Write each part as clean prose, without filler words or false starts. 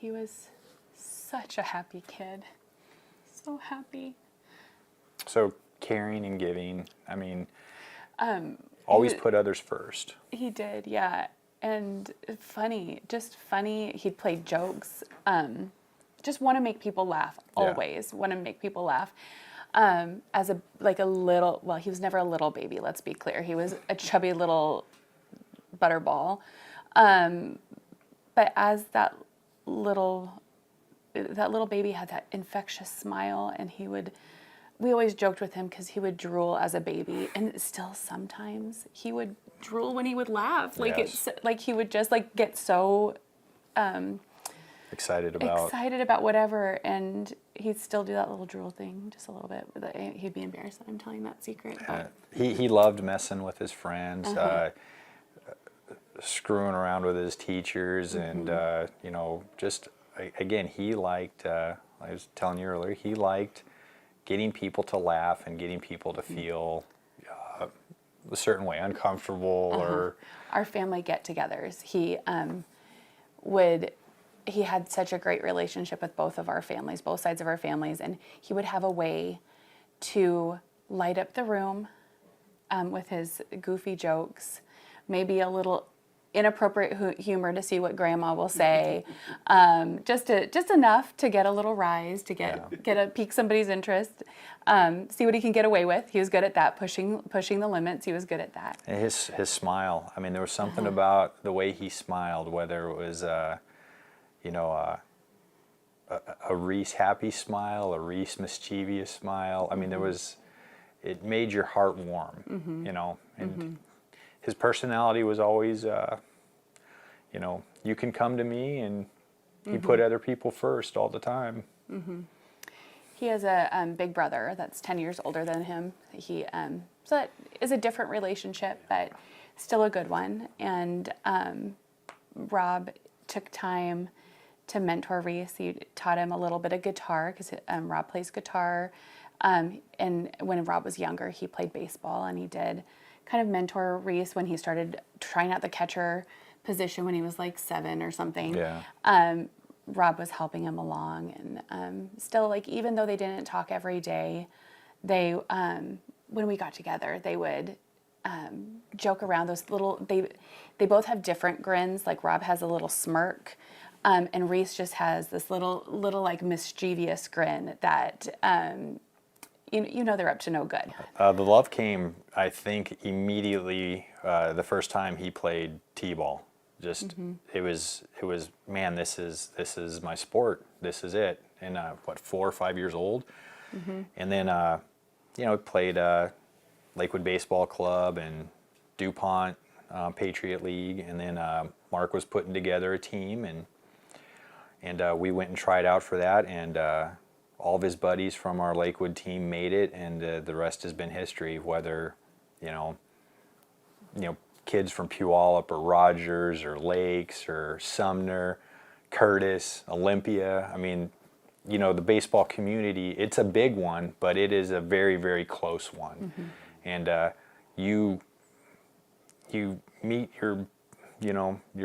he was such a happy kid. So happy. So caring and giving, I mean, always put others first. He did, yeah. And funny, he'd play jokes. Just want to make people laugh, always. Want to make people laugh. As a little, well, he was never a little baby, let's be clear. He was a chubby little butterball. But as that little baby had that infectious smile, and we always joked with him because he would drool as a baby, and still sometimes he would drool when he would laugh. Like Yes. it's like he would just like get so Excited about whatever, and he'd still do that little drool thing just a little bit. He'd be embarrassed that I'm telling that secret. But. He loved messing with his friends, screwing around with his teachers, and you know, just again, he liked. I was telling you earlier, he liked getting people to laugh and getting people to feel a certain way, uncomfortable or. Our family get-togethers. He had such a great relationship with both sides of our families, and he would have a way to light up the room with his goofy jokes, maybe a little inappropriate humor to see what grandma will say, just enough to get a little rise, to pique somebody's interest, see what he can get away with. He was good at that, pushing the limits. He was good at that. And his smile. I mean, there was something about the way he smiled, whether it was you know, a Reese happy smile, a Reese mischievous smile. I mean, it made your heart warm, you know, and his personality was always, you know, you can come to me, and he put other people first all the time. He has a big brother that's 10 years older than him. So that is a different relationship, but still a good one. And Rob took time to mentor Reese. He taught him a little bit of guitar because Rob plays guitar. And when Rob was younger, he played baseball, and he did kind of mentor Reese when he started trying out the catcher position when he was like 7 or something. Yeah. Rob was helping him along, and still, like, even though they didn't talk every day, they when we got together, they would joke around those little. They both have different grins. Like Rob has a little smirk. And Reese just has this little like mischievous grin that you know they're up to no good. The love came, I think, immediately the first time he played t-ball. Just it was man, this is my sport. This is it. And 4 or 5 years old, and then you know, played Lakewood Baseball Club and DuPont Patriot League, and then Mark was putting together a team, and we went and tried out for that, and all of his buddies from our Lakewood team made it, and the rest has been history. Whether you know kids from Puyallup or Rogers or Lakes or Sumner, Curtis, Olympia. I mean, you know, the baseball community, it's a big one, but it is a very, very close one. And you meet your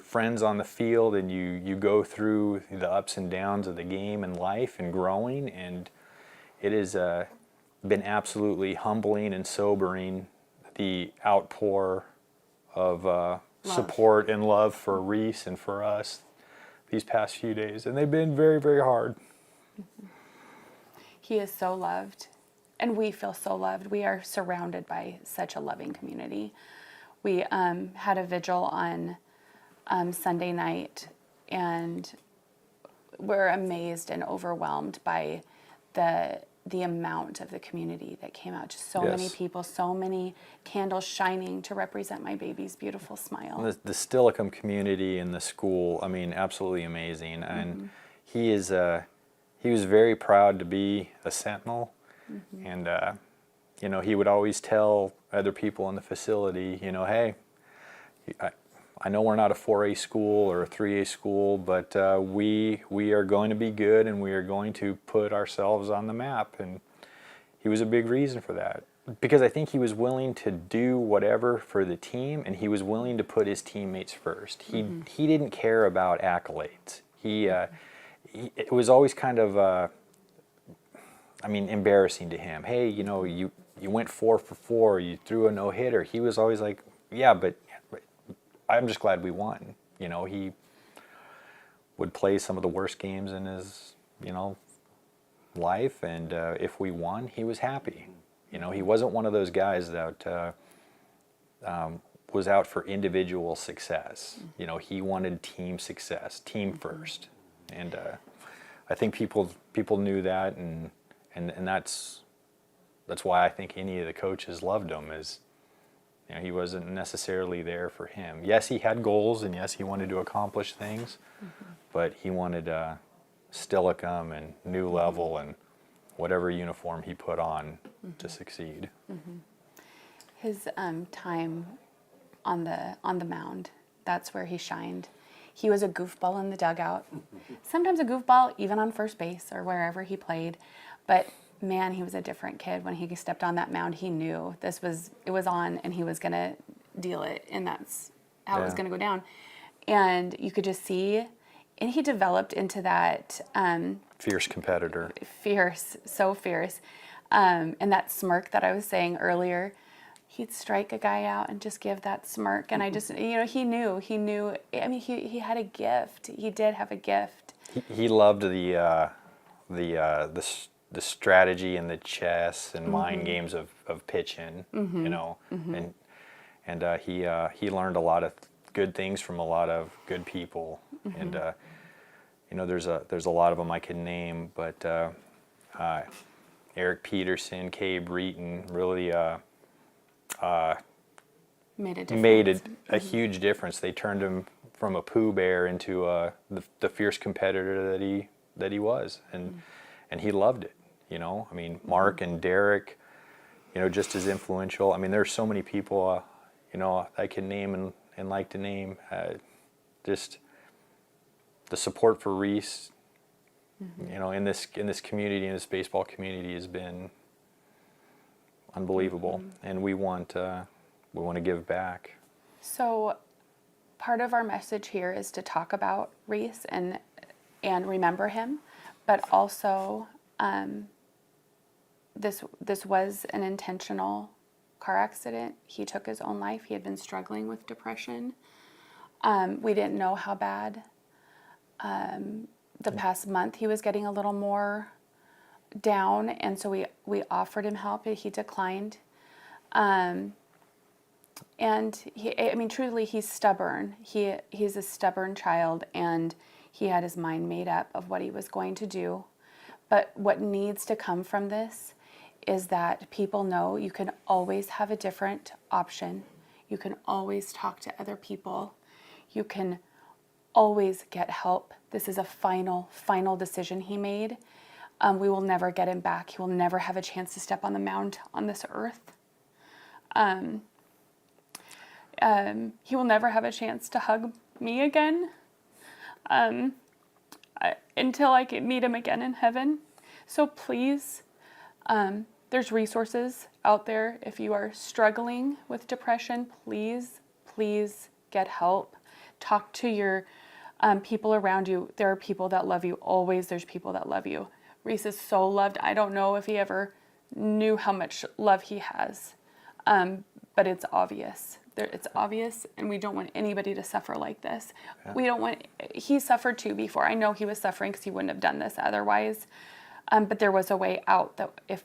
friends on the field, and you go through the ups and downs of the game and life and growing, and it has been absolutely humbling and sobering, the outpour of support and love for Reese and for us these past few days, and they've been very, very hard. He is so loved, and we feel so loved. We are surrounded by such a loving community. We had a vigil on Sunday night, and we're amazed and overwhelmed by the amount of the community that came out. Just so many people, so many candles shining to represent my baby's beautiful smile. The Steilacoom community and the school, I mean, absolutely amazing. And he was very proud to be a Sentinel, and you know, he would always tell other people in the facility, you know, hey, I know we're not a 4A school or a 3A school, but we are going to be good, and we are going to put ourselves on the map. And he was a big reason for that, because I think he was willing to do whatever for the team, and he was willing to put his teammates first. He didn't care about accolades. it was always kind of, embarrassing to him. Hey, you went 4 for 4, you threw a no-hitter. He was always like, yeah, but I'm just glad we won. He would play some of the worst games in his, life, and if we won, he was happy. He wasn't one of those guys that was out for individual success. He wanted team success, team first, and I think people knew that, and that's why I think any of the coaches loved him. Is he wasn't necessarily there for him. Yes, he had goals, and yes, he wanted to accomplish things, but he wanted Steilacoom and New Level and whatever uniform he put on to succeed. His time on the mound, that's where he shined. He was a goofball in the dugout, sometimes a goofball even on first base or wherever he played, but man, he was a different kid. When he stepped on that mound, he knew it was on, and he was going to deal it, and that's how it was going to go down. And you could just see, and he developed into that Fierce competitor. Fierce, so fierce. And that smirk that I was saying earlier, he'd strike a guy out and just give that smirk. And I just, he knew. I mean, he had a gift. He did have a gift. He loved the strategy and the chess and mind games of pitching, and he learned a lot of good things from a lot of good people, and there's a lot of them I can name, but Eric Peterson, Cabe Reeton really made a huge difference. They turned him from a Pooh Bear into the fierce competitor that he was, and he loved it. Mark and Derek, just as influential. There's so many people, I can name and like to name. Just the support for Reese, in this community, in this baseball community, has been unbelievable, and we want to give back. So, part of our message here is to talk about Reese and remember him, but also. This was an intentional car accident. He took his own life. He had been struggling with depression. We didn't know how bad. The past month he was getting a little more down, and so we offered him help. He declined. And truly, he's stubborn. He's a stubborn child, and he had his mind made up of what he was going to do. But what needs to come from this is that people know you can always have a different option. You can always talk to other people. You can always get help. This is a final decision he made. We will never get him back. He will never have a chance to step on the mound on this earth. He will never have a chance to hug me again. Until I can meet him again in heaven. So please, there's resources out there. If you are struggling with depression, please get help. Talk to your people around you. There are people that love you. Always there's people that love you. Reese is so loved. I don't know if he ever knew how much love he has, but it's obvious. It's obvious, and we don't want anybody to suffer like this. Yeah. He suffered too before. I know he was suffering because he wouldn't have done this otherwise. But there was a way out that if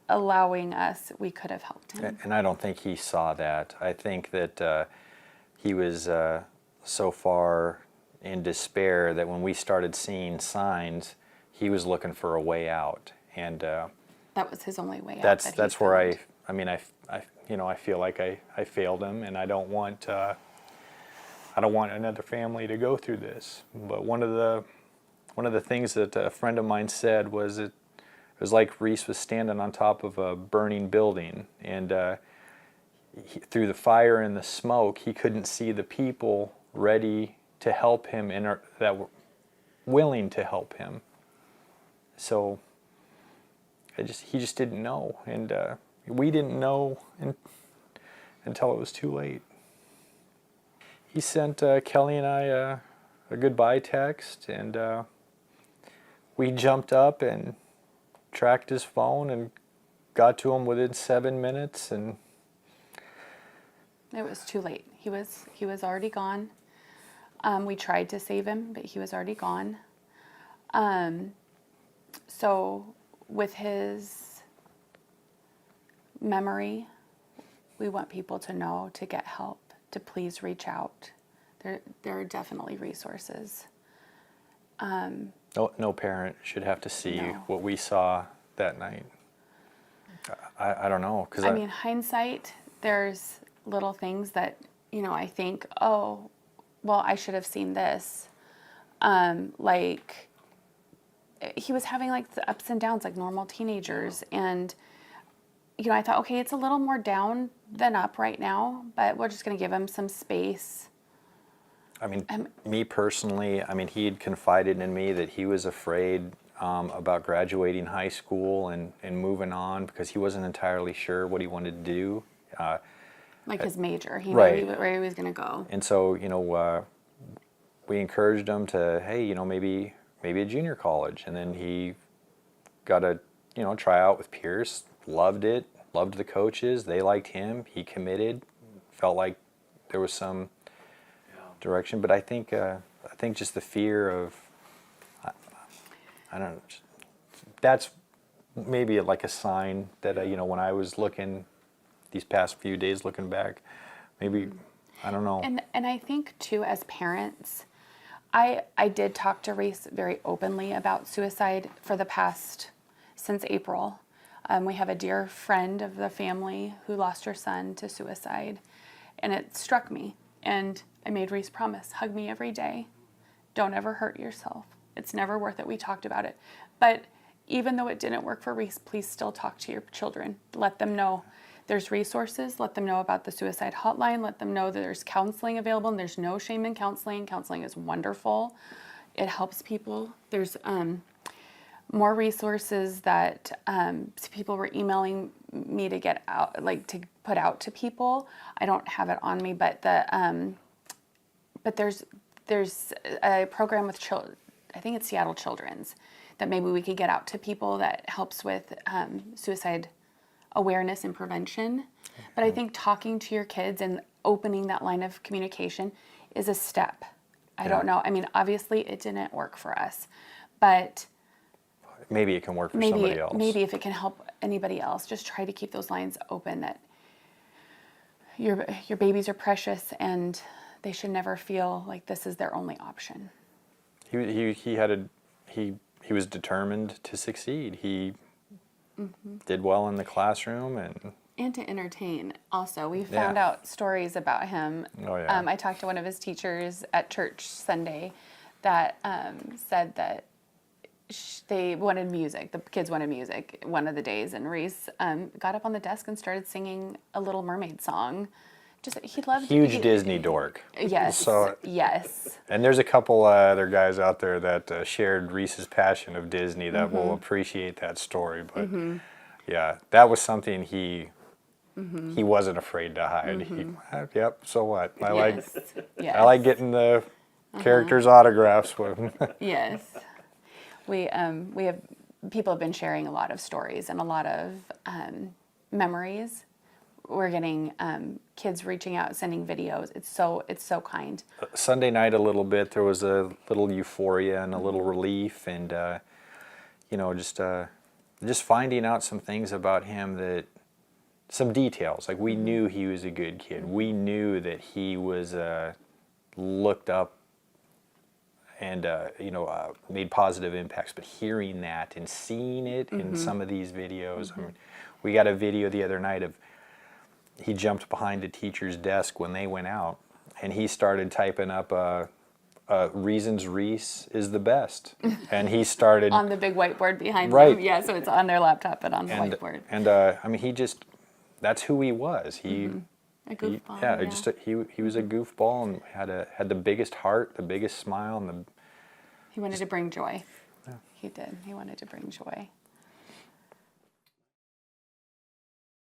allowing us, we could have helped him. And I don't think he saw that. I think that he was so far in despair that when we started seeing signs, he was looking for a way out. And that was his only way out. That's where I I feel like I failed him, and I don't want another family to go through this. But one of the things that a friend of mine said was it was like Reese was standing on top of a burning building, and through the fire and the smoke, he couldn't see the people ready to help him and that were willing to help him. So he just didn't know, and we didn't know until it was too late. He sent Kelly and I a goodbye text, and we jumped up and tracked his phone and got to him within 7 minutes, and It was too late. He was already gone. We tried to save him, but he was already gone. So with his memory, we want people to know, to get help, to please reach out. There are definitely resources. no parent should have to see No. what we saw that night. I don't know, because I mean, hindsight, there's little things that, I think, oh, well, I should have seen this. Like, he was having like the ups and downs like normal teenagers. And, I thought, okay, it's a little more down than up right now, but we're just going to give him some space. I mean, me personally, he had confided in me that he was afraid about graduating high school and moving on because he wasn't entirely sure what he wanted to do. Like his major, he Right. knew where he was going to go. And so, we encouraged him to, hey, maybe a junior college. And then he got a, try out with Pierce, loved it, loved the coaches, they liked him, he committed, felt like there was some direction. But I think just the fear of, I don't know, that's maybe like a sign that, when I was looking these past few days, looking back, maybe, I don't know. And I think too, as parents, I did talk to Reese very openly about suicide since April. We have a dear friend of the family who lost her son to suicide, and it struck me. And I made Reese promise, hug me every day. Don't ever hurt yourself. It's never worth it. We talked about it. But even though it didn't work for Reese, please still talk to your children. Let them know there's resources. Let them know about the suicide hotline. Let them know that there's counseling available, and there's no shame in counseling. Counseling is wonderful. It helps people. There's more resources that people were emailing me to get out, like to put out to people. I don't have it on me, but there's a program with children. I think it's Seattle Children's, that maybe we could get out to people that helps with suicide awareness and prevention. But I think talking to your kids and opening that line of communication is a step. I don't know. Obviously it didn't work for us, but maybe it can work for somebody else. Maybe if it can help anybody else, just try to keep those lines open, that your babies are precious and they should never feel like this is their only option. He was determined to succeed. He did well in the classroom and to entertain. Also, we found out stories about him. Oh, yeah. I talked to one of his teachers at church Sunday that said that they wanted music. The kids wanted music one of the days, and Reese got up on the desk and started singing a Little Mermaid song. He loved huge Disney dork. Yes. So, yes. And there's a couple other guys out there that shared Reese's passion of Disney that will appreciate that story. But yeah, that was something he wasn't afraid to hide. Yep. So what? I like getting the characters' autographs with him. Yes. We have people have been sharing a lot of stories and a lot of memories. We're getting kids reaching out, sending videos. It's so kind. Sunday night, a little bit, there was a little euphoria and a little relief, and just finding out some things about him, some details. Like, we knew he was a good kid. We knew that he was looked up and made positive impacts. But hearing that and seeing it in some of these videos, we got a video the other night of. He jumped behind a teacher's desk when they went out, and he started typing up reasons Reese is the best. And he started... on the big whiteboard behind right. them. Yeah, so it's on their laptop, but on the whiteboard. And, that's who he was. A goofball. He was a goofball and had the biggest heart, the biggest smile, and he wanted to bring joy. Yeah. He did. He wanted to bring joy.